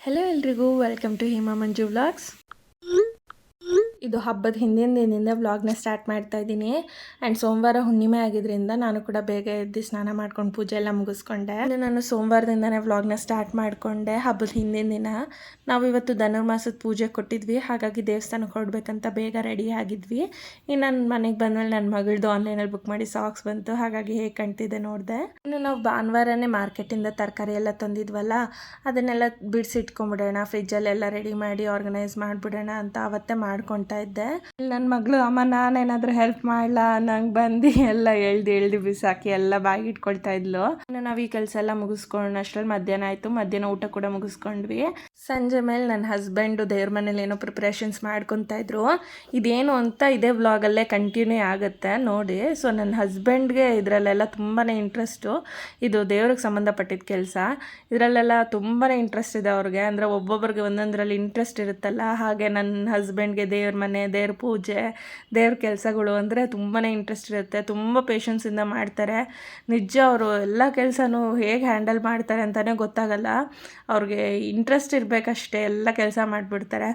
Hello ಎಲ್ರಿಗೂ welcome to Hima Manju vlogs. ಇದು ಹಬ್ಬದ ಹಿಂದಿನ ದಿನದಿಂದ ವ್ಲಾಗ್ನ ಸ್ಟಾರ್ಟ್ ಮಾಡ್ತಾ ಇದ್ದೀನಿ. ಆ್ಯಂಡ್ ಸೋಮವಾರ ಹುಣ್ಣಿಮೆ ಆಗಿದ್ದರಿಂದ ನಾನು ಕೂಡ ಬೇಗ ಎದ್ದು ಸ್ನಾನ ಮಾಡ್ಕೊಂಡು ಪೂಜೆ ಎಲ್ಲ ಮುಗಿಸ್ಕೊಂಡೆ. ನಾನು ಸೋಮವಾರದಿಂದನೇ ವ್ಲಾಗ್ನ ಸ್ಟಾರ್ಟ್ ಮಾಡಿಕೊಂಡೆ. ಹಬ್ಬದ ಹಿಂದಿನ ದಿನ ನಾವು ಇವತ್ತು ಧನುರ್ಮಾಸದ ಪೂಜೆ ಕೊಟ್ಟಿದ್ವಿ, ಹಾಗಾಗಿ ದೇವಸ್ಥಾನಕ್ಕೆ ಹೊರಡ್ಬೇಕಂತ ಬೇಗ ರೆಡಿ ಆಗಿದ್ವಿ. ಇನ್ನು ನನ್ನ ಮನೆಗೆ ಬಂದಮೇಲೆ ನನ್ನ ಮಗಳದು ಆನ್ಲೈನಲ್ಲಿ ಬುಕ್ ಮಾಡಿ ಸಾಕ್ಸ್ ಬಂತು, ಹಾಗಾಗಿ ಹೇಗೆ ಕಾಣ್ತಿದೆ ನೋಡಿದೆ. ಇನ್ನು ನಾವು ಭಾನುವಾರನೇ ಮಾರ್ಕೆಟಿಂದ ತರಕಾರಿ ಎಲ್ಲ ತಂದಿದ್ವಲ್ಲ, ಅದನ್ನೆಲ್ಲ ಬಿಡಿಸಿಟ್ಕೊಂಡ್ಬಿಡೋಣ, ಫ್ರಿಜ್ಜಲ್ಲೆಲ್ಲ ರೆಡಿ ಮಾಡಿ ಆರ್ಗನೈಸ್ ಮಾಡಿಬಿಡೋಣ ಅಂತ ಅವತ್ತೇ ಮಾಡ್ಕೊತಾ ಇದ್ದೆ. ನನ್ನ ಮಗಳು ಅಮ್ಮ ನಾನೇನಾದರೂ ಹೆಲ್ಪ್ ಮಾಡಲಾ ನಂಗೆ ಬಂದು ಎಲ್ಲ ಎಳ್ದು ಬಿಸಾಕಿ ಎಲ್ಲ ಬಾಯಿಗೆ ಇಟ್ಕೊಳ್ತಾ ಇದ್ಲು. ಇನ್ನು ನಾವು ಈ ಕೆಲಸ ಎಲ್ಲ ಮುಗಿಸ್ಕೊಂಡು ಅಷ್ಟರಲ್ಲಿ ಮಧ್ಯಾಹ್ನ ಆಯಿತು. ಮಧ್ಯಾಹ್ನ ಊಟ ಕೂಡ ಮುಗಿಸ್ಕೊಂಡ್ವಿ. ಸಂಜೆ ಮೇಲೆ ನನ್ನ ಹಸ್ಬೆಂಡು ದೇವ್ರ ಮನೇಲಿ ಏನೋ ಪ್ರಿಪ್ರೇಷನ್ಸ್ ಮಾಡ್ಕೊತಾ ಇದ್ರು. ಇದೇನು ಅಂತ ಇದೇ ವ್ಲಾಗಲ್ಲೇ ಕಂಟಿನ್ಯೂ ಆಗುತ್ತೆ ನೋಡಿ. ಸೊ ನನ್ನ ಹಸ್ಬೆಂಡ್ಗೆ ಇದರಲ್ಲೆಲ್ಲ ತುಂಬಾ ಇಂಟ್ರೆಸ್ಟು. ಇದು ದೇವ್ರಿಗೆ ಸಂಬಂಧಪಟ್ಟಿದ್ದ ಕೆಲಸ. ಇದರಲ್ಲೆಲ್ಲ ತುಂಬಾ ಇಂಟ್ರೆಸ್ಟ್ ಇದೆ ಅವ್ರಿಗೆ. ಅಂದರೆ ಒಬ್ಬೊಬ್ಬರಿಗೆ ಒಂದೊಂದರಲ್ಲಿ ಇಂಟ್ರೆಸ್ಟ್ ಇರುತ್ತಲ್ಲ, ಹಾಗೆ ನನ್ನ ಹಸ್ಬೆಂಡ್ಗೆ ದೇವ್ರ ಮನೆ, ದೇವ್ರ ಪೂಜೆ, ದೇವ್ರ ಕೆಲಸಗಳು ಅಂದರೆ ತುಂಬಾ ಇಂಟ್ರೆಸ್ಟ್ ಇರುತ್ತೆ. ತುಂಬ ಪೇಷನ್ಸಿಂದ ಮಾಡ್ತಾರೆ. ನಿಜ ಅವರು ಎಲ್ಲ ಕೆಲಸನೂ ಹೇಗೆ ಹ್ಯಾಂಡಲ್ ಮಾಡ್ತಾರೆ ಅಂತಲೇ ಗೊತ್ತಾಗಲ್ಲ. ಅವ್ರಿಗೆ ಇಂಟ್ರೆಸ್ಟ್ ಇರಬೇಕಷ್ಟೇ, ಎಲ್ಲ ಕೆಲಸ ಮಾಡಿಬಿಡ್ತಾರೆ.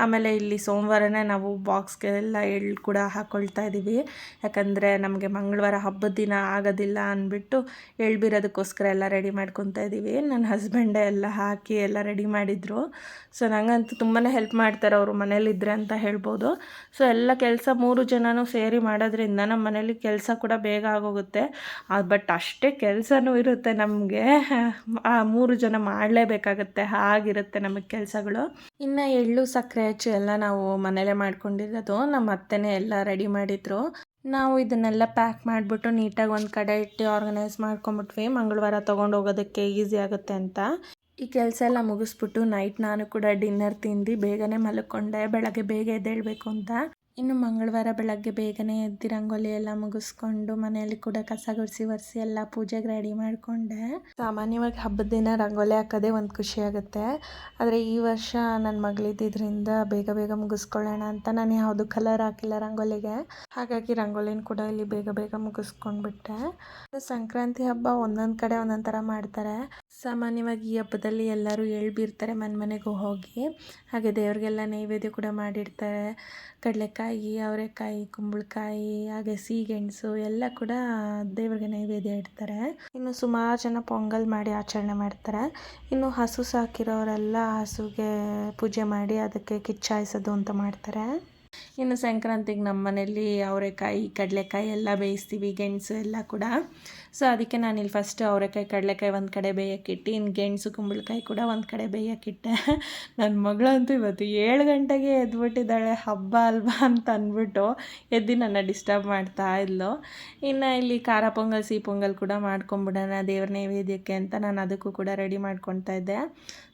ಆಮೇಲೆ ಇಲ್ಲಿ ಸೋಮವಾರನೇ ನಾವು ಬಾಕ್ಸ್ಗೆಲ್ಲ ಎಳ್ಳು ಕೂಡ ಹಾಕ್ಕೊಳ್ತಾ ಇದ್ದೀವಿ. ಯಾಕಂದರೆ ನಮಗೆ ಮಂಗಳವಾರ ಹಬ್ಬದ ದಿನ ಆಗೋದಿಲ್ಲ ಅಂದ್ಬಿಟ್ಟು ಎಳ್ಳು ಬೀರೋದಕ್ಕೋಸ್ಕರ ಎಲ್ಲ ರೆಡಿ ಮಾಡ್ಕೊತಾ ಇದ್ದೀವಿ. ನನ್ನ ಹಸ್ಬೆಂಡೇ ಎಲ್ಲ ಹಾಕಿ ಎಲ್ಲ ರೆಡಿ ಮಾಡಿದರು. ಸೊ ನನಗಂತೂ ತುಂಬಾ ಹೆಲ್ಪ್ ಮಾಡ್ತಾರೆ ಅವರು ಮನೇಲಿದ್ದರೆ ಅಂತ ಹೇಳ್ಬೋದು. ಸೊ ಎಲ್ಲ ಕೆಲಸ 3 ಜನನೂ ಸೇರಿ ಮಾಡೋದ್ರಿಂದ ನಮ್ಮ ಮನೇಲಿ ಕೆಲಸ ಕೂಡ ಬೇಗ ಆಗೋಗುತ್ತೆ. ಬಟ್ ಅಷ್ಟೇ ಕೆಲಸನೂ ಇರುತ್ತೆ ನಮಗೆ. ಆ 3 ಜನ ಮಾಡಲೇಬೇಕಾಗತ್ತೆ, ಹಾಗಿರುತ್ತೆ ನಮಗೆ ಕೆಲಸಗಳು. ಇನ್ನು ಎಳ್ಳು ಸಕ್ಕರೆ ಹಚ್ಚಿ ಎಲ್ಲ ನಾವು ಮನೇಲೇ ಮಾಡ್ಕೊಂಡಿರೋದು. ನಮ್ಮ ಅತ್ತೆನೇ ಎಲ್ಲ ರೆಡಿ ಮಾಡಿದರು. ನಾವು ಇದನ್ನೆಲ್ಲ ಪ್ಯಾಕ್ ಮಾಡಿಬಿಟ್ಟು ನೀಟಾಗಿ ಒಂದು ಕಡೆ ಇಟ್ಟು ಆರ್ಗನೈಸ್ ಮಾಡ್ಕೊಂಬಿಟ್ವಿ, ಮಂಗಳವಾರ ತೊಗೊಂಡು ಹೋಗೋದಕ್ಕೆ ಈಸಿ ಆಗುತ್ತೆ ಅಂತ. ಈ ಕೆಲಸ ಎಲ್ಲ ಮುಗಿಸ್ಬಿಟ್ಟು ನೈಟ್ ನಾನು ಕೂಡ ಡಿನ್ನರ್ ತಿಂದು ಬೇಗನೆ ಮಲ್ಕೊಂಡೆ, ಬೆಳಗ್ಗೆ ಬೇಗ ಎದ್ದೇಳಬೇಕು ಅಂತ. ಇನ್ನು ಮಂಗಳವಾರ ಬೆಳಗ್ಗೆ ಬೇಗನೆ ಎದ್ದು ರಂಗೋಲಿ ಎಲ್ಲ ಮುಗಿಸ್ಕೊಂಡು ಮನೆಯಲ್ಲಿ ಕೂಡ ಕಸ ಗುಡಿಸಿ ಒರೆಸಿ ಎಲ್ಲ ಪೂಜೆಗೆ ರೆಡಿ ಮಾಡಿಕೊಂಡೆ. ಸಾಮಾನ್ಯವಾಗಿ ಹಬ್ಬದ ದಿನ ರಂಗೋಲಿ ಹಾಕೋದೇ ಒಂದು ಖುಷಿ ಆಗುತ್ತೆ. ಆದರೆ ಈ ವರ್ಷ ನನ್ನ ಮಗಳಿದ್ದರಿಂದ ಬೇಗ ಮುಗಿಸ್ಕೊಳ್ಳೋಣ ಅಂತ ನಾನು ಯಾವುದು ಕಲರ್ ಹಾಕಿಲ್ಲ ರಂಗೋಲಿಗೆ. ಹಾಗಾಗಿ ರಂಗೋಲಿನ ಕೂಡ ಇಲ್ಲಿ ಬೇಗ ಮುಗಿಸ್ಕೊಂಡ್ಬಿಟ್ಟೆ. ಸಂಕ್ರಾಂತಿ ಹಬ್ಬ ಒಂದೊಂದು ಕಡೆ ಒಂದೊಂದು ಥರ ಮಾಡ್ತಾರೆ. ಸಾಮಾನ್ಯವಾಗಿ ಈ ಹಬ್ಬದಲ್ಲಿ ಎಲ್ಲರೂ ಎಳ್ಳು ಬೀರ್ತಾರೆ ಮನೆಗೂ ಹೋಗಿ. ಹಾಗೆ ದೇವ್ರಿಗೆಲ್ಲ ನೈವೇದ್ಯ ಕೂಡ ಮಾಡಿರ್ತಾರೆ. ಕಡಲೆಕಾಯಿ, ಅವರೆಕಾಯಿ, ಕುಂಬಳಕಾಯಿ, ಹಾಗೆ ಸಿಹಿಗೆಣಸು ಎಲ್ಲ ಕೂಡ ದೇವ್ರಿಗೆ ನೈವೇದ್ಯ ಇಡ್ತಾರೆ. ಇನ್ನು ಸುಮಾರು ಜನ ಪೊಂಗಲ್ ಮಾಡಿ ಆಚರಣೆ ಮಾಡ್ತಾರೆ. ಇನ್ನು ಹಸು ಸಾಕಿರೋರೆಲ್ಲ ಹಸುಗೆ ಪೂಜೆ ಮಾಡಿ ಅದಕ್ಕೆ ಕಿಚ್ಚಾಯಿಸೋದು ಅಂತ ಮಾಡ್ತಾರೆ. ಇನ್ನು ಸಂಕ್ರಾಂತಿಗೆ ನಮ್ಮ ಮನೇಲಿ ಅವರೆಕಾಯಿ, ಕಡಲೆಕಾಯಿ ಎಲ್ಲ ಬೇಯಿಸ್ತೀವಿ, ಗೆಣಸು ಎಲ್ಲ ಕೂಡ. ಸೊ ಅದಕ್ಕೆ ನಾನಿಲ್ಲಿ ಫಸ್ಟ್ ಅವರೆಕಾಯಿ, ಕಡಲೆಕಾಯಿ ಒಂದು ಕಡೆ ಬೇಯಕ್ಕಿಟ್ಟು, ಇನ್ನು ಗೆಣಸು, ಕುಂಬಳಕಾಯಿ ಕೂಡ ಒಂದು ಕಡೆ ಬೇಯಕ್ಕಿಟ್ಟೆ. ನನ್ನ ಮಗಳಂತೂ ಇವತ್ತು 7 ಗಂಟೆಗೆ ಎದ್ಬಿಟ್ಟಿದ್ದಾಳೆ, ಹಬ್ಬ ಅಲ್ವಾ ಅಂತ ಅಂದ್ಬಿಟ್ಟು ಎದ್ದು ನನ್ನ ಡಿಸ್ಟರ್ಬ್ ಮಾಡ್ತಾ ಇದ್ಲು. ಇನ್ನು ಇಲ್ಲಿ ಖಾರ ಪೊಂಗಲ್, ಸಿಹಿ ಪೊಂಗಲ್ ಕೂಡ ಮಾಡ್ಕೊಂಬಿಡೋಣ ದೇವ್ರ ನೈವೇದ್ಯಕ್ಕೆ ಅಂತ ನಾನು ಅದಕ್ಕೂ ಕೂಡ ರೆಡಿ ಮಾಡ್ಕೊತಾ ಇದ್ದೆ.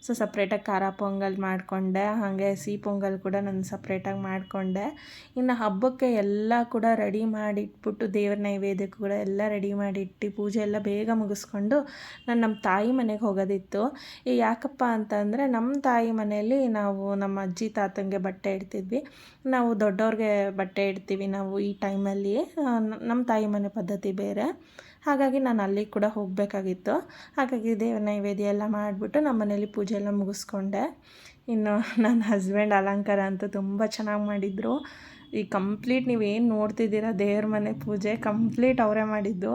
ಸೊ ಸಪ್ರೇಟಾಗಿ ಖಾರ ಪೊಂಗಲ್ ಮಾಡಿಕೊಂಡೆ, ಹಾಗೆ ಸಿಹಿ ಪೊಂಗಲ್ ಕೂಡ ನಾನು ಸಪ್ರೇಟಾಗಿ ಮಾಡಿಕೊಂಡೆ. ಇನ್ನು ಹಬ್ಬಕ್ಕೆ ಎಲ್ಲ ಕೂಡ ರೆಡಿ ಮಾಡಿಟ್ಬಿಟ್ಟು ದೇವ್ರ ನೈವೇದ್ಯಕ್ಕೂ ಕೂಡ ಎಲ್ಲ ರೆಡಿ ಮಾಡಿಟ್ಟು ಪೂಜೆ ಎಲ್ಲ ಬೇಗ ಮುಗಿಸ್ಕೊಂಡು ನಾನು ನಮ್ಮ ತಾಯಿ ಮನೆಗೆ ಹೋಗೋದಿತ್ತು. ಯಾಕಪ್ಪ ಅಂತಂದರೆ ನಮ್ಮ ತಾಯಿ ಮನೆಯಲ್ಲಿ ನಾವು ನಮ್ಮ ಅಜ್ಜಿ ತಾತಂಗೆ ಬಟ್ಟೆ ಇಡ್ತಿದ್ವಿ. ನಾವು ದೊಡ್ಡವ್ರಿಗೆ ಬಟ್ಟೆ ಇಡ್ತೀವಿ ನಾವು ಈ ಟೈಮಲ್ಲಿ. ನಮ್ಮ ತಾಯಿ ಮನೆ ಪದ್ಧತಿ ಬೇರೆ, ಹಾಗಾಗಿ ನಾನು ಅಲ್ಲಿಗೆ ಕೂಡ ಹೋಗಬೇಕಾಗಿತ್ತು. ಹಾಗಾಗಿ ದೇವ್ರ ನೈವೇದ್ಯ ಎಲ್ಲ ಮಾಡಿಬಿಟ್ಟು ನಮ್ಮ ಮನೇಲಿ ಪೂಜೆ ಎಲ್ಲ ಮುಗಿಸ್ಕೊಂಡೆ. ಇನ್ನು ನನ್ನ ಹಸ್ಬೆಂಡ್ ಅಲಂಕಾರ ಅಂತೂ ತುಂಬ ಚೆನ್ನಾಗಿ ಮಾಡಿದರು. ಈ ಕಂಪ್ಲೀಟ್ ನೀವೇನು ನೋಡ್ತಿದ್ದೀರ ದೇವ್ರ ಮನೆ ಪೂಜೆ ಕಂಪ್ಲೀಟ್ ಅವರೇ ಮಾಡಿದ್ದು.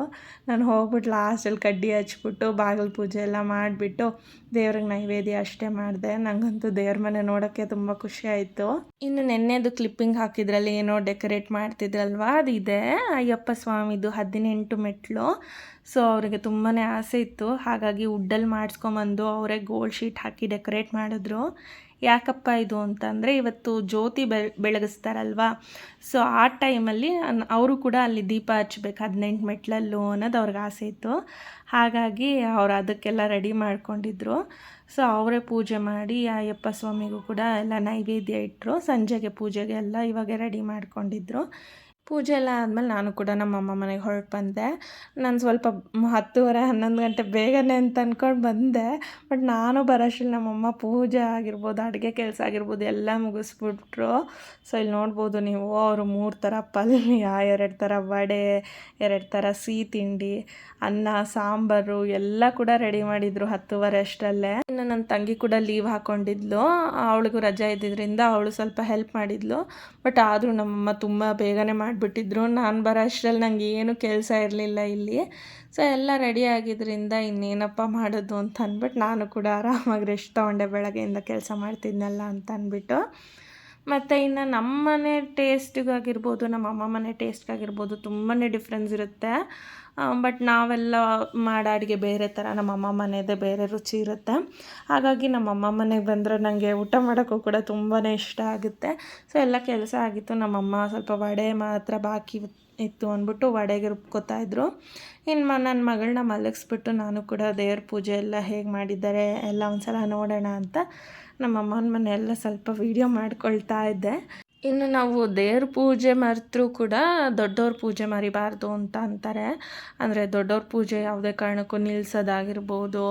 ನಾನು ಹೋಗ್ಬಿಟ್ಟು ಲಾಸ್ಟಲ್ಲಿ ಕಡ್ಡಿ ಹಚ್ಬಿಟ್ಟು ಬಾಗಿಲು ಪೂಜೆ ಎಲ್ಲ ಮಾಡಿಬಿಟ್ಟು ದೇವ್ರಿಗೆ ನೈವೇದ್ಯ ಅಷ್ಟೇ ಮಾಡಿದೆ. ನನಗಂತೂ ದೇವ್ರ ಮನೆ ನೋಡೋಕ್ಕೆ ತುಂಬ ಖುಷಿ ಆಯಿತು. ಇನ್ನು ನೆನ್ನೆದು ಕ್ಲಿಪ್ಪಿಂಗ್ ಹಾಕಿದ್ರಲ್ಲಿ ಏನೋ ಡೆಕೋರೇಟ್ ಮಾಡ್ತಿದ್ರಲ್ವ, ಅದಿದೆ ಅಯ್ಯಪ್ಪ ಸ್ವಾಮಿದು 18 ಮೆಟ್ಲು. ಸೊ ಅವರಿಗೆ ತುಂಬಾ ಆಸೆ ಇತ್ತು, ಹಾಗಾಗಿ ವುಡ್ಡಲ್ಲಿ ಮಾಡಿಸ್ಕೊಂಬಂದು ಅವರೇ ಗೋಲ್ಡ್ ಶೀಟ್ ಹಾಕಿ ಡೆಕೋರೇಟ್ ಮಾಡಿದ್ರು. ಯಾಕಪ್ಪ ಇದು ಅಂತಂದರೆ ಇವತ್ತು ಜ್ಯೋತಿ ಬೆಳಗಿಸ್ತಾರಲ್ವ, ಸೊ ಆ ಟೈಮಲ್ಲಿ ಅವರು ಕೂಡ ಅಲ್ಲಿ ದೀಪ ಹಚ್ಬೇಕು 18 ಮೆಟ್ಲಲ್ಲೂ ಅನ್ನೋದು ಅವ್ರಿಗೆ ಆಸೆ ಇತ್ತು. ಹಾಗಾಗಿ ಅವ್ರು ಅದಕ್ಕೆಲ್ಲ ರೆಡಿ ಮಾಡ್ಕೊಂಡಿದ್ರು. ಸೊ ಅವರೇ ಪೂಜೆ ಮಾಡಿ ಅಯ್ಯಪ್ಪ ಸ್ವಾಮಿಗೂ ಕೂಡ ಎಲ್ಲ ನೈವೇದ್ಯ ಇಟ್ಟರು. ಸಂಜೆಗೆ ಪೂಜೆಗೆ ಎಲ್ಲ ಇವಾಗ ರೆಡಿ ಮಾಡ್ಕೊಂಡಿದ್ರು. ಪೂಜೆ ಎಲ್ಲ ಆದಮೇಲೆ ನಾನು ಕೂಡ ನಮ್ಮ ಅಮ್ಮ ಮನೆಗೆ ಹೊರಟು ಬಂದೆ. ನಾನು ಸ್ವಲ್ಪ 10:30, 11 ಗಂಟೆ ಬೇಗನೆ ಅಂತ ಅಂದ್ಕೊಂಡು ಬಂದೆ. ಬಟ್ ನಾನು ಬರೋಷ್ಟ್ರಲ್ಲಿ ನಮ್ಮಮ್ಮ ಪೂಜೆ ಆಗಿರ್ಬೋದು, ಅಡುಗೆ ಕೆಲಸ ಆಗಿರ್ಬೋದು ಎಲ್ಲ ಮುಗಿಸ್ಬಿಟ್ರು. ಸೊ ಇಲ್ಲಿ ನೋಡ್ಬೋದು ನೀವು, ಅವರು 3 ಥರ ಪಲ್ಯ, 2 ಥರ ವಡೆ, 2 ಥರ ಸಿಹಿ ತಿಂಡಿ, ಅನ್ನ, ಸಾಂಬಾರು ಎಲ್ಲ ಕೂಡ ರೆಡಿ ಮಾಡಿದರು 10:30 ಅಷ್ಟರಲ್ಲೇ. ಇನ್ನು ನನ್ನ ತಂಗಿ ಕೂಡ ಲೀವ್ ಹಾಕ್ಕೊಂಡಿದ್ಲು, ಅವಳಿಗೂ ರಜೆ ಇದ್ದಿದ್ದರಿಂದ ಅವಳು ಸ್ವಲ್ಪ ಹೆಲ್ಪ್ ಮಾಡಿದ್ಲು. ಬಟ್ ಆದರೂ ನಮ್ಮಮ್ಮ ತುಂಬ ಬೇಗನೆ ಮಾಡಿಬಿಟ್ಟಿದ್ರು. ನಾನು ಬರೋ ಅಷ್ಟರಲ್ಲಿ ನನಗೆ ಏನೂ ಕೆಲಸ ಇರಲಿಲ್ಲ ಇಲ್ಲಿ. ಸೊ ಎಲ್ಲ ರೆಡಿ ಆಗಿದ್ದರಿಂದ ಇನ್ನೇನಪ್ಪ ಮಾಡೋದು ಅಂತ ಅಂದ್ಬಿಟ್ಟು ನಾನು ಕೂಡ ಆರಾಮಾಗಿ ರೆಸ್ಟ್ ತೊಗೊಂಡೆ, ಬೆಳಗ್ಗೆಯಿಂದ ಕೆಲಸ ಮಾಡ್ತಿದ್ನಲ್ಲ ಅಂತ ಅಂದ್ಬಿಟ್ಟು. ಮತ್ತು ಇನ್ನು ನಮ್ಮ ಮನೆ ಟೇಸ್ಟಿಗಾಗಿರ್ಬೋದು, ನಮ್ಮ ಅಮ್ಮ ಮನೆ ಟೇಸ್ಟ್ಗಾಗಿರ್ಬೋದು ತುಂಬಾ ಡಿಫ್ರೆನ್ಸ್ ಇರುತ್ತೆ. ಬಟ್ ನಾವೆಲ್ಲ ಮಾಡೋ ಅಡುಗೆ ಬೇರೆ ಥರ, ನಮ್ಮ ಅಮ್ಮ ಮನೆಯದೇ ಬೇರೆ ರುಚಿ ಇರುತ್ತೆ. ಹಾಗಾಗಿ ನಮ್ಮ ಅಮ್ಮ ಮನೆಗೆ ಬಂದರೆ ನನಗೆ ಊಟ ಮಾಡೋಕ್ಕೂ ಕೂಡ ತುಂಬಾ ಇಷ್ಟ ಆಗುತ್ತೆ. ಸೊ ಎಲ್ಲ ಕೆಲಸ ಆಗಿತ್ತು. ನಮ್ಮಮ್ಮ ಸ್ವಲ್ಪ ವಡೆ ಮಾತ್ರ ಬಾಕಿ ಇತ್ತು ಅಂದ್ಬಿಟ್ಟು ವಡೆಗೆ ರುಬ್ಕೋತಾಯಿದ್ರು. ಇನ್ನು ನನ್ನ ಮಗಳನ್ನ ಮಲಗಿಸ್ಬಿಟ್ಟು ನಾನು ಕೂಡ ದೇವ್ರ ಪೂಜೆ ಎಲ್ಲ ಹೇಗೆ ಮಾಡಿದ್ದಾರೆ ಎಲ್ಲ ಒಂದು ಸಲ ನೋಡೋಣ ಅಂತ ನಮ್ಮ ಅಮ್ಮನ ಮನೆಯೆಲ್ಲ ಸ್ವಲ್ಪ ವೀಡಿಯೋ ಮಾಡ್ಕೊಳ್ತಾ ಇದ್ದೆ. ಇನ್ನು ನಾವು ದೇವ್ರ ಪೂಜೆ ಮರೆತರೂ ಕೂಡ ದೊಡ್ಡವ್ರ ಪೂಜೆ ಮರಿಬಾರ್ದು ಅಂತ ಅಂತಾರೆ. ಅಂದರೆ ದೊಡ್ಡವ್ರ ಪೂಜೆ ಯಾವುದೇ ಕಾರಣಕ್ಕೂ ನಿಲ್ಲಿಸೋದಾಗಿರ್ಬೋದು,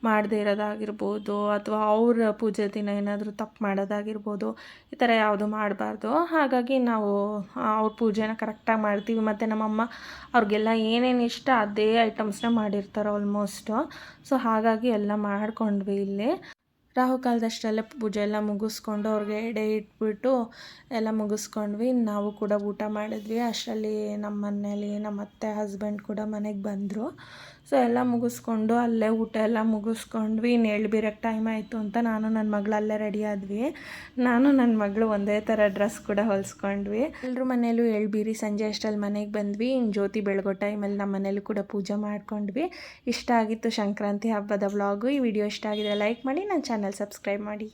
ಮಾಡದೇ ಇರೋದಾಗಿರ್ಬೋದು, ಅಥವಾ ಅವ್ರ ಪೂಜೆ ದಿನ ಏನಾದರೂ ತಪ್ಪು ಮಾಡೋದಾಗಿರ್ಬೋದು, ಈ ಥರ ಯಾವುದು ಮಾಡಬಾರ್ದು. ಹಾಗಾಗಿ ನಾವು ಅವ್ರ ಪೂಜೆನ ಕರೆಕ್ಟಾಗಿ ಮಾಡ್ತೀವಿ. ಮತ್ತು ನಮ್ಮಮ್ಮ ಅವ್ರಿಗೆಲ್ಲ ಏನೇನು ಇಷ್ಟ ಅದೇ ಐಟಮ್ಸ್ನ ಮಾಡಿರ್ತಾರೆ ಆಲ್ಮೋಸ್ಟು. ಸೊ ಹಾಗಾಗಿ ಎಲ್ಲ ಮಾಡ್ಕೊಂಡ್ವಿ ಇಲ್ಲಿ. ರಾಹುಕಾಲದಷ್ಟರಲ್ಲೇ ಪೂಜೆ ಎಲ್ಲ ಮುಗಿಸ್ಕೊಂಡು ಅವ್ರಿಗೆ ಎಡೆ ಇಟ್ಬಿಟ್ಟು ಎಲ್ಲ ಮುಗಿಸ್ಕೊಂಡ್ವಿ. ನಾವು ಕೂಡ ಊಟ ಮಾಡಿದ್ವಿ. ಅಷ್ಟರಲ್ಲಿ ನಮ್ಮ ಮನೇಲಿ ನಮ್ಮ ಅತ್ತೆ, ಹಸ್ಬೆಂಡ್ ಕೂಡ ಮನೆಗೆ ಬಂದರು. ಸೊ ಎಲ್ಲ ಮುಗಿಸ್ಕೊಂಡು ಅಲ್ಲೇ ಊಟ ಎಲ್ಲ ಮುಗಿಸ್ಕೊಂಡ್ವಿ. ಇನ್ನು ಎಳ್ಬೀರಕ್ಕೆ ಟೈಮ್ ಆಯಿತು ಅಂತ ನಾನು ನನ್ನ ಮಗಳು ಅಲ್ಲೇ ರೆಡಿ ಆದ್ವಿ. ನಾನು ನನ್ನ ಮಗಳು ಒಂದೇ ಥರ ಡ್ರೆಸ್ ಕೂಡ ಹೊಲಿಸ್ಕೊಂಡ್ವಿ. ಎಲ್ಲರ ಮನೇಲೂ ಎಳ್ಬೀರಿ ಸಂಜೆ ಅಷ್ಟರಲ್ಲಿ ಮನೆಗೆ ಬಂದ್ವಿ. ಇನ್ನು ಜ್ಯೋತಿ ಬೆಳಗೋ ಟೈಮಲ್ಲಿ ನಮ್ಮ ಮನೇಲೂ ಕೂಡ ಪೂಜೆ ಮಾಡ್ಕೊಂಡ್ವಿ. ಇಷ್ಟ ಆಗಿತ್ತು ಸಂಕ್ರಾಂತಿ ಹಬ್ಬದ ವ್ಲಾಗು. ಈ ವಿಡಿಯೋ ಇಷ್ಟ ಆಗಿದ್ರೆ ಲೈಕ್ ಮಾಡಿ, ನನ್ನ ಚಾನಲ್ ಸಬ್ಸ್ಕ್ರೈಬ್ ಮಾಡಿ.